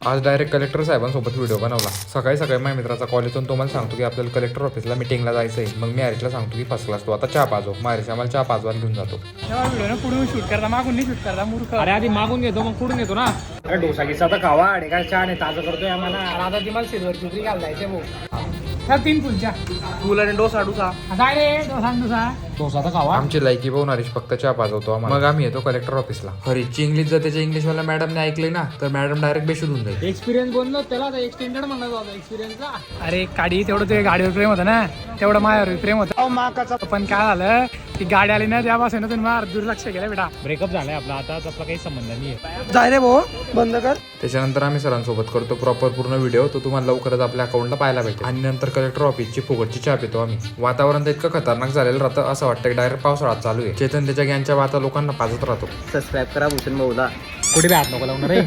आज direct collector साहेबांसोबत video बनवला. सकाळी सकाळी माझ्या मित्राचा कॉल येतो. तो मला सांगतो की आपल्याला कलेक्टर ऑफिसला मिटिंगला जायचं आहे. मग मी हरीशला सांगतो की फर्स्ट क्लास तो आता चहा पाजव. मग हरीश आम्हाला चहा पाजवायला घेऊन जातो. पुढून शूट करता मागून नाही शूट करता मूर्ख. अरे आधी मागून घेतो मग पुढून घेतो ना. अरे डोसा गिसा तर खावा अडे काय चहा नाही ताजं करतोय आम्हाला. आता ती मला सिल्वर चुकरी घालायचे भाऊ. ह्या 3 फुलच्या तुला डोसा डोसा काय रे डोसा डोसा तर खावा. आमची लायकी पाहून हरीश फक्त चहा पाजवतो आम्हाला. मग आम्ही येतो कलेक्टर ऑफिसला. हरीशची इंग्लिश जर त्याच्या इंग्लिशवाल्या मॅडमने ऐकली ना तर मॅडम डायरेक्ट बेशुद्ध होऊन जाईल. एक्सपिरियन्स बोललो त्याला एक्सटेंडेड म्हणलं जातं एक्सपिरियन्सला. अरे गाडी तेवढं ते गाडीवर प्रेम होतं ना तेवढं माझ्यावर प्रेम होतं. पण काय झालं की गाडी आली ना त्यापासून तुम्ही मला दुर्लक्ष केलं बेटा. ब्रेकअप झालाय आपला आता आपला काही संबंध नाही. जाय रे भाऊ बंद कर. त्याच्यानंतर आम्ही सरांसोबत करतो प्रॉपर पूर्ण व्हिडिओ. तो तुम्हाला लवकरच आपल्या अकाउंटला पाहायला भेटेल. आणि नंतर कलेक्टर ऑफिसची फुकटची चहा पितो आम्ही. वातावरण तर इतकं खतरनाक झालेलं राहतं असं वाटतं की डायरेक्ट पावसाळ्यात चालू आहे. चेतन त्याच्या गँगच्या वाता लोकांना पाजत राहतो. सबस्क्राईब करा भूषण भाऊला. कुठे बी हात नको लावणार रे.